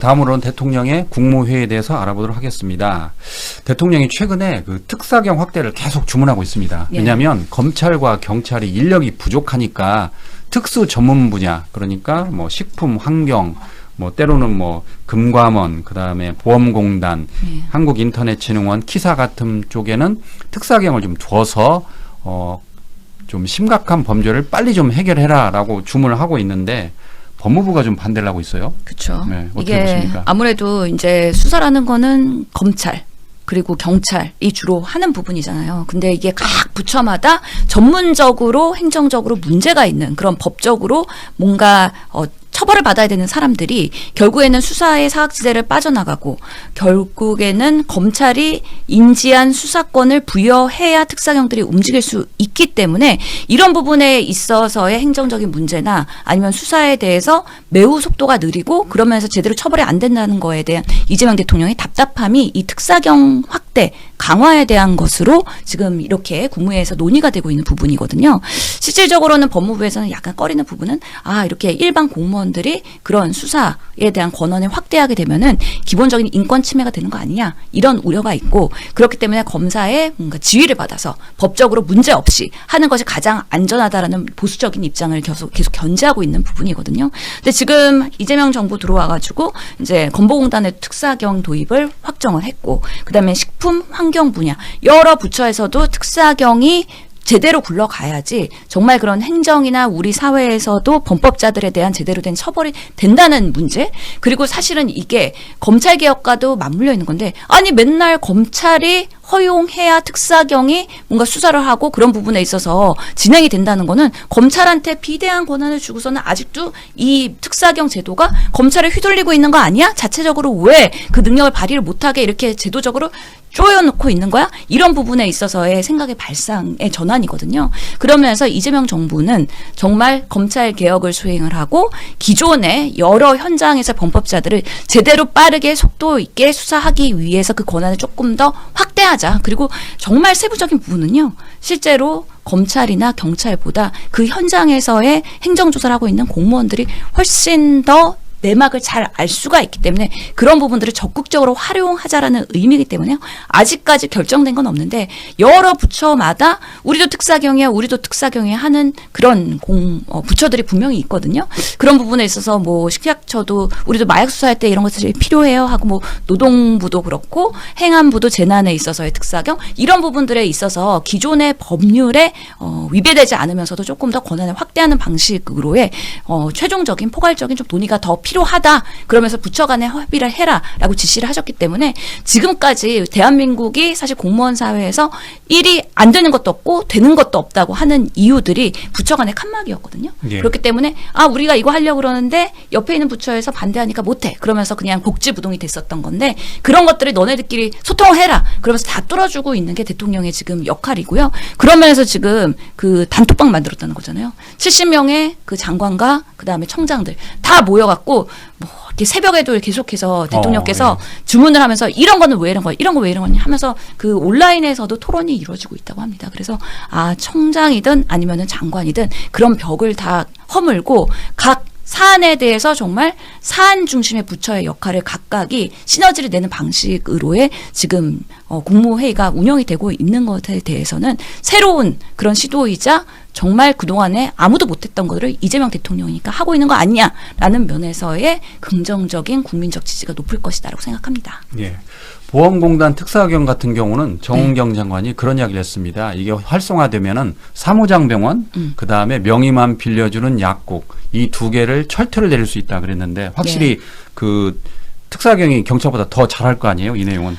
다음으로는 대통령의 국무회의에 대해서 알아보도록 하겠습니다. 대통령이 최근에 그 특사경 확대를 계속 주문하고 있습니다. 왜냐하면 검찰과 경찰이 인력이 부족하니까 특수 전문 분야, 그러니까 뭐 식품, 환경, 뭐 때로는 뭐 금감원, 그다음에 보험공단, 한국인터넷진흥원, 키사 같은 쪽에는 특사경을 좀 둬서 좀 심각한 범죄를 빨리 좀 해결해라라고 주문을 하고 있는데 법무부가 좀 반대를 하고 있어요. 그렇죠. 네, 어떻게 이게 보십니까? 아무래도 이제 수사라는 거는 검찰 그리고 경찰이 주로 하는 부분이잖아요. 근데 이게 각 부처마다 전문적으로 행정적으로 문제가 있는 그런 법적으로 뭔가 처벌을 받아야 되는 사람들이 결국에는 수사의 사각지대를 빠져나가고 결국에는 검찰이 인지한 수사권을 부여해야 특사경들이 움직일 수 있기 때문에 이런 부분에 있어서의 행정적인 문제나 아니면 수사에 대해서 매우 속도가 느리고 그러면서 제대로 처벌이 안 된다는 거에 대한 이재명 대통령의 답답함이 이 특사경 확대 강화에 대한 것으로 지금 이렇게 국무회의에서 논의가 되고 있는 부분이거든요. 실질적으로는 법무부에서는 약간 꺼리는 부분은 이렇게 일반 공무원들이 그런 수사에 대한 권한을 확대하게 되면은 기본적인 인권 침해가 되는 거 아니냐 이런 우려가 있고 그렇기 때문에 검사의 뭔가 지휘를 받아서 법적으로 문제 없이 하는 것이 가장 안전하다라는 보수적인 입장을 계속 견지하고 있는 부분이거든요. 근데 지금 이재명 정부 들어와가지고 이제 건보공단의 특사경 도입을 확정을 했고 그다음에 식품 환경 분야 여러 부처에서도 특사경이 제대로 굴러가야지 정말 그런 행정이나 우리 사회에서도 범법자들에 대한 제대로 된 처벌이 된다는 문제 그리고 사실은 이게 검찰개혁과도 맞물려 있는 건데 아니 맨날 검찰이 허용해야 특사경이 뭔가 수사를 하고 그런 부분에 있어서 진행이 된다는 거는 검찰한테 비대한 권한을 주고서는 아직도 이 특사경 제도가 검찰에 휘둘리고 있는 거 아니야? 자체적으로 왜 그 능력을 발휘를 못하게 이렇게 제도적으로 쪼여놓고 있는 거야? 이런 부분에 있어서의 생각의 발상의 전환이거든요. 그러면서 이재명 정부는 정말 검찰 개혁을 수행을 하고 기존의 여러 현장에서 범법자들을 제대로 빠르게 속도 있게 수사하기 위해서 그 권한을 조금 더 확대하자. 그리고 정말 세부적인 부분은요. 실제로 검찰이나 경찰보다 그 현장에서의 행정조사를 하고 있는 공무원들이 훨씬 더 내막을 잘 알 수가 있기 때문에 그런 부분들을 적극적으로 활용하자라는 의미이기 때문에요. 아직까지 결정된 건 없는데 여러 부처마다 우리도 특사경이야 하는 그런 부처들이 분명히 있거든요. 그런 부분에 있어서 뭐 식약처도 우리도 마약 수사할 때 이런 것들이 필요해요 하고 뭐 노동부도 그렇고 행안부도 재난에 있어서의 특사경 이런 부분들에 있어서 기존의 법률에 위배되지 않으면서도 조금 더 권한을 확대하는 방식으로의 최종적인 포괄적인 좀 논의가 더 필요하다. 그러면서 부처 간에 협의를 해라라고 지시를 하셨기 때문에 지금까지 대한민국이 사실 공무원 사회에서 일이 안 되는 것도 없고 되는 것도 없다고 하는 이유들이 부처 간의 칸막이었거든요. 예. 그렇기 때문에 우리가 이거 하려고 그러는데 옆에 있는 부처에서 반대하니까 못해. 그러면서 그냥 복지부동이 됐었던 건데 그런 것들을 너네들끼리 소통을 해라. 그러면서 다 뚫어주고 있는 게 대통령의 지금 역할이고요. 그러면서 지금 그 단톡방 만들었다는 거잖아요. 70명의 그 장관과 그다음에 청장들 다 모여갖고 뭐 이렇게 새벽에도 계속해서 대통령께서 주문을 하면서 이런 거는 왜 이런 거야, 이런 거 왜 이런 거냐 하면서 그 온라인에서도 토론이 이루어지고 있다고 합니다. 그래서 청장이든 아니면은 장관이든 그런 벽을 다 허물고 각 사안에 대해서 정말 사안 중심의 부처의 역할을 각각이 시너지를 내는 방식으로의 지금 국무회의가 운영이 되고 있는 것에 대해서는 새로운 그런 시도이자 정말 그동안에 아무도 못했던 것들을 이재명 대통령이니까 하고 있는 거 아니냐라는 면에서의 긍정적인 국민적 지지가 높을 것이다라고 생각합니다. 예. 보험공단 특사경 같은 경우는 정은경 장관이 그런 이야기를 했습니다. 이게 활성화되면은 사무장병원, 그 다음에 명의만 빌려주는 약국 이 두 개를 철퇴를 내릴 수 있다 그랬는데 확실히 그 특사경이 경찰보다 더 잘할 거 아니에요, 이 내용은?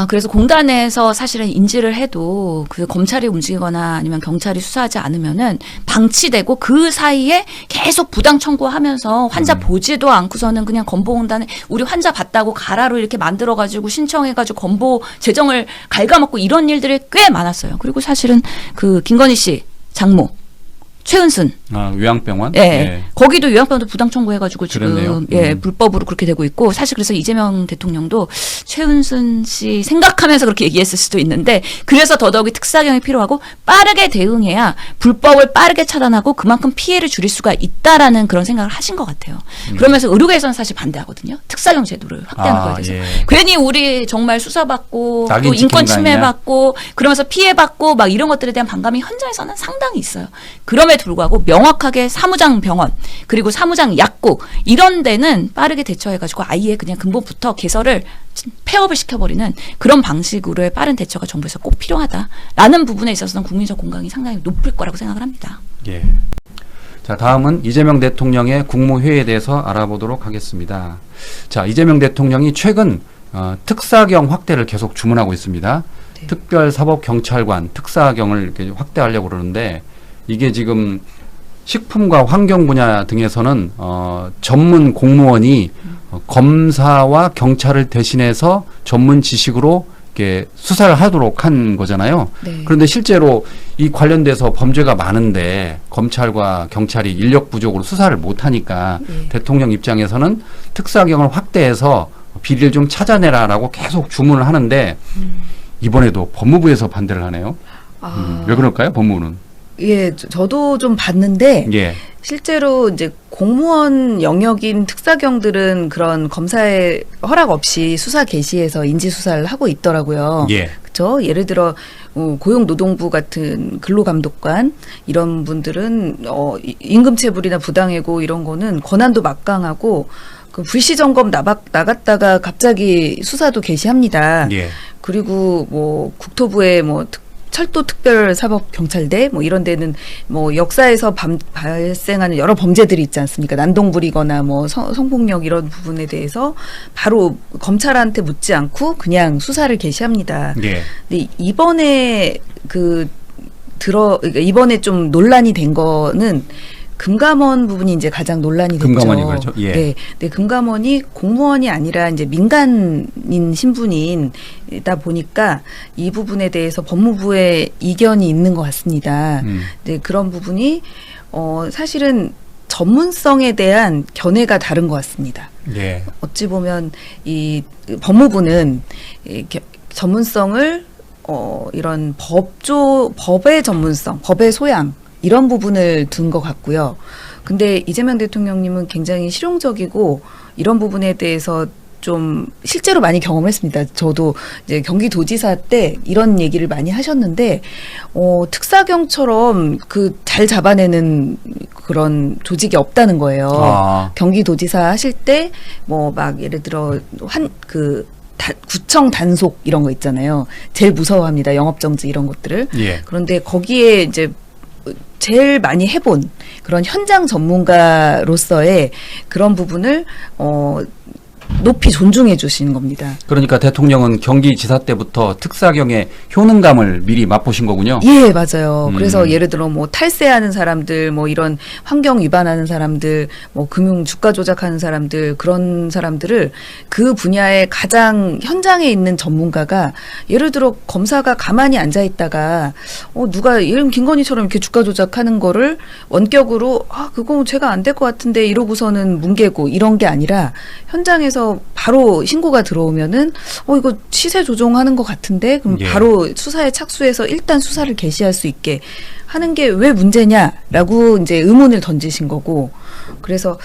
그래서 공단에서 사실은 인지를 해도 그 검찰이 움직이거나 아니면 경찰이 수사하지 않으면은 방치되고 그 사이에 계속 부당 청구하면서 환자 보지도 않고서는 그냥 건보공단에 우리 환자 봤다고 가라로 이렇게 만들어가지고 신청해가지고 건보 재정을 갉아먹고 이런 일들이 꽤 많았어요. 그리고 사실은 그 김건희 씨 장모 최은순. 요양병원. 예. 예. 거기도 요양병원도 부당 청구해가지고 그렇네요. 지금 예 불법으로 그렇게 되고 있고 사실 그래서 이재명 대통령도 최은순 씨 생각하면서 그렇게 얘기했을 수도 있는데 그래서 더더욱이 특사경이 필요하고 빠르게 대응해야 불법을 빠르게 차단하고 그만큼 피해를 줄일 수가 있다라는 그런 생각을 하신 것 같아요. 그러면서 의료계에서는 사실 반대하거든요. 특사경 제도를 확대하는 거에 대해서. 예. 괜히 우리 정말 수사받고 낙인 또 인권 찍히는 거 아니냐? 침해받고 그러면서 피해받고 막 이런 것들에 대한 반감이 현장에서는 상당히 있어요. 그럼에도 불구하고 명확하게 사무장 병원 그리고 사무장 약국 이런 데는 빠르게 대처해가지고 아예 그냥 근본부터 개설을 폐업을 시켜버리는 그런 방식으로의 빠른 대처가 정부에서 꼭 필요하다라는 부분에 있어서는 국민적 공감이 상당히 높을 거라고 생각을 합니다. 예. 자, 다음은 이재명 대통령의 국무회의에 대해서 알아보도록 하겠습니다. 자, 이재명 대통령이 최근 특사경 확대를 계속 주문하고 있습니다. 네. 특별사법경찰관 특사경을 이렇게 확대하려고 그러는데 이게 지금 식품과 환경 분야 등에서는 전문 공무원이 검사와 경찰을 대신해서 전문 지식으로 이렇게 수사를 하도록 한 거잖아요. 네. 그런데 실제로 이 관련돼서 범죄가 많은데 검찰과 경찰이 인력 부족으로 수사를 못 하니까 네. 대통령 입장에서는 특사경을 확대해서 비리를 좀 찾아내라라고 계속 주문을 하는데 이번에도 법무부에서 반대를 하네요. 왜 그럴까요? 법무부는? 예, 저도 좀 봤는데 예. 실제로 이제 공무원 영역인 특사경들은 그런 검사의 허락 없이 수사 개시해서 인지 수사를 하고 있더라고요. 예. 그렇죠? 예를 들어 고용노동부 같은 근로감독관 이런 분들은 임금체불이나 부당해고 이런 거는 권한도 막강하고 그 불시점검 나갔다가 갑자기 수사도 개시합니다. 예. 그리고 뭐 국토부의 뭐 철도 특별사법경찰대 뭐 이런 데는 뭐 역사에서 발생하는 여러 범죄들이 있지 않습니까? 난동부리거나 뭐 성폭력 이런 부분에 대해서 바로 검찰한테 묻지 않고 그냥 수사를 개시합니다. 예. 근데 이번에 그러니까 이번에 좀 논란이 된 거는 금감원 부분이 이제 가장 논란이 됐죠. 금감원이 그렇죠. 예. 네, 네, 금감원이 공무원이 아니라 이제 민간인 신분이다 보니까 이 부분에 대해서 법무부의 이견이 있는 것 같습니다. 네, 그런 부분이 사실은 전문성에 대한 견해가 다른 것 같습니다. 예. 어찌 보면 이 법무부는 전문성을 이런 법의 전문성, 법의 소양 이런 부분을 둔 것 같고요. 근데 이재명 대통령님은 굉장히 실용적이고 이런 부분에 대해서 좀 실제로 많이 경험했습니다. 저도 이제 경기도지사 때 이런 얘기를 많이 하셨는데 특사경처럼 그 잘 잡아내는 그런 조직이 없다는 거예요. 경기도지사 하실 때 뭐 막 예를 들어 구청 단속 이런 거 있잖아요. 제일 무서워합니다. 영업정지 이런 것들을. 예. 그런데 거기에 이제 제일 많이 해본 그런 현장 전문가로서의 그런 부분을 높이 존중해 주시는 겁니다. 그러니까 대통령은 경기지사 때부터 특사경의 효능감을 미리 맛보신 거군요. 예, 맞아요. 그래서 예를 들어 뭐 탈세하는 사람들, 뭐 이런 환경 위반하는 사람들, 뭐 금융 주가 조작하는 사람들, 그런 사람들을 그 분야에 가장 현장에 있는 전문가가 예를 들어 검사가 가만히 앉아 있다가 누가 이런 김건희처럼 이렇게 주가 조작하는 거를 원격으로 그거 제가 안 될 것 같은데 이러고서는 뭉개고 이런 게 아니라 현장에서 바로 신고가 들어오면은 이거 시세 조종하는 것 같은데 그럼 예. 바로 수사에 착수해서 일단 수사를 개시할 수 있게 하는 게 왜 문제냐라고 이제 의문을 던지신 거고 그래서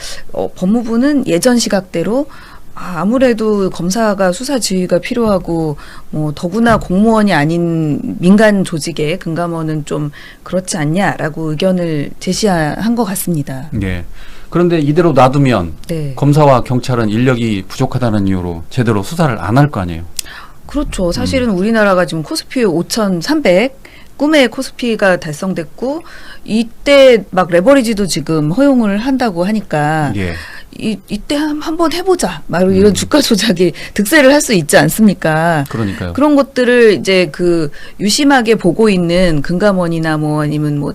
법무부는 예전 시각대로 아무래도 검사가 수사 지휘가 필요하고 뭐 더구나 공무원이 아닌 민간 조직의 금감원은 좀 그렇지 않냐라고 의견을 제시한 것 같습니다. 예. 그런데 이대로 놔두면 네. 검사와 경찰은 인력이 부족하다는 이유로 제대로 수사를 안 할 거 아니에요. 그렇죠. 사실은 우리나라가 지금 코스피 5,300 꿈의 코스피가 달성됐고 이때 막 레버리지도 지금 허용을 한다고 하니까 예. 이때 한번 해보자. 막 이런 주가 조작이 득세를 할 수 있지 않습니까? 그러니까요. 그런 것들을 이제 유심하게 보고 있는 금감원이나 뭐 아니면 뭐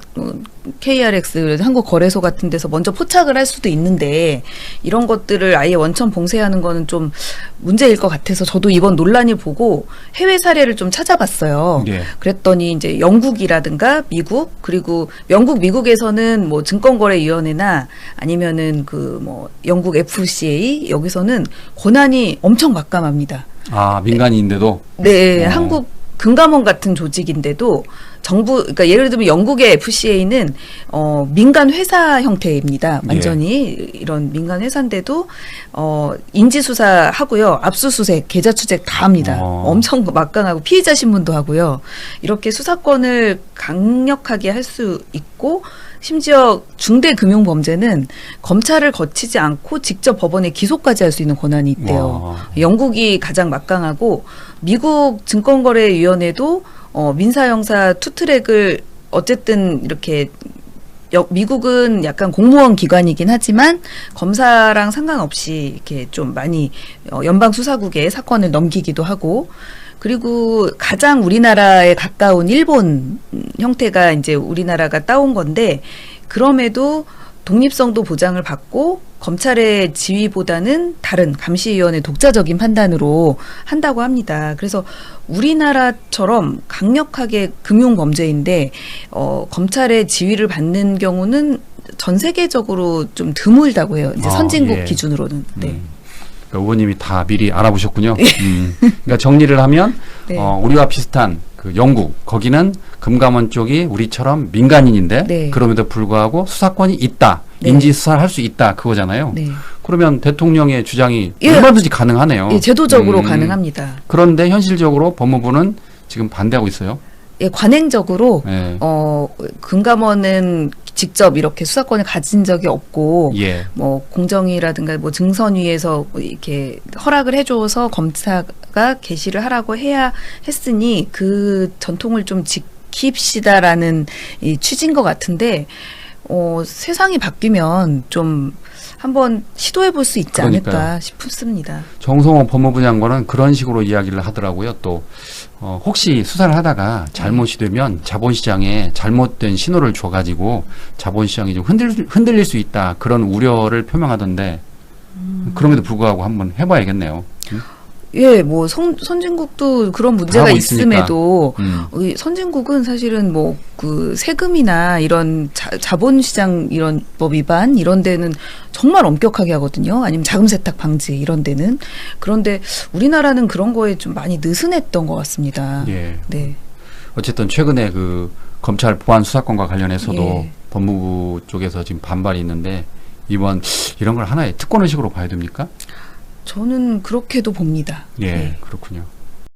KRX, 한국거래소 같은 데서 먼저 포착을 할 수도 있는데 이런 것들을 아예 원천 봉쇄하는 거는 좀 문제일 것 같아서 저도 이번 논란을 보고 해외 사례를 좀 찾아봤어요. 예. 그랬더니 이제 영국이라든가 미국, 그리고 영국, 미국에서는 뭐 증권거래위원회나 아니면은 그 뭐 영국 FCA 여기서는 권한이 엄청 막강합니다. 아, 민간인인데도. 네, 한국 금감원 같은 조직인데도 정부, 그러니까 예를 들면 영국의 FCA는 민간 회사 형태입니다. 완전히 이런 민간 회사인데도 인지 수사하고요, 압수수색, 계좌 추적 다 합니다. 엄청 막강하고 피의자 신문도 하고요. 이렇게 수사권을 강력하게 할 수 있고. 심지어 중대 금융 범죄는 검찰을 거치지 않고 직접 법원에 기소까지 할 수 있는 권한이 있대요. 와. 영국이 가장 막강하고 미국 증권거래위원회도 민사 형사 투트랙을 어쨌든 이렇게 미국은 약간 공무원 기관이긴 하지만 검사랑 상관없이 이렇게 좀 많이 연방 수사국에 사건을 넘기기도 하고, 그리고 가장 우리나라에 가까운 일본 형태가 이제 우리나라가 따온 건데, 그럼에도 독립성도 보장을 받고 검찰의 지휘보다는 다른 감시위원회 독자적인 판단으로 한다고 합니다. 그래서 우리나라처럼 강력하게 금융범죄인데 검찰의 지휘를 받는 경우는 전 세계적으로 좀 드물다고 해요. 이제 선진국 예. 기준으로는. 네. 그러니까 의원님이 다 미리 알아보셨군요. 그러니까 정리를 하면 네. 우리와 비슷한 그 영국, 거기는 금감원 쪽이 우리처럼 민간인인데 네. 그럼에도 불구하고 수사권이 있다. 네. 인지 수사를 할 수 있다. 그거잖아요. 네. 그러면 대통령의 주장이 예. 얼마든지 가능하네요. 예, 제도적으로 가능합니다. 그런데 현실적으로 법무부는 지금 반대하고 있어요. 예, 관행적으로 예. 금감원은 직접 이렇게 수사권을 가진 적이 없고 예. 뭐 공정위라든가 뭐 증선위에서 이렇게 허락을 해줘서 검사가 개시를 하라고 해야 했으니 그 전통을 좀 지킵시다라는 이 취지인 것 같은데 세상이 바뀌면 좀 한번 시도해 볼 수 있지 그러니까요. 않을까 싶습니다. 정성호 법무부 장관은 그런 식으로 이야기를 하더라고요. 또 혹시 수사를 하다가 잘못이 되면 자본시장에 잘못된 신호를 줘가지고 자본시장이 좀 흔들릴 수 있다. 그런 우려를 표명하던데 그럼에도 불구하고 한번 해봐야겠네요. 예, 뭐 선진국도 그런 문제가 하고 있으니까. 있음에도 이 선진국은 사실은 뭐 그 세금이나 이런 자본시장 이런 법 위반 이런 데는 정말 엄격하게 하거든요. 아니면 자금 세탁 방지 이런 데는. 그런데 우리나라는 그런 거에 좀 많이 느슨했던 것 같습니다. 예. 네. 어쨌든 최근에 그 검찰 보안 수사권과 관련해서도 예. 법무부 쪽에서 지금 반발이 있는데 이번 이런 걸 하나의 특권 의식으로 봐야 됩니까? 저는 그렇게도 봅니다. 예, 네. 그렇군요.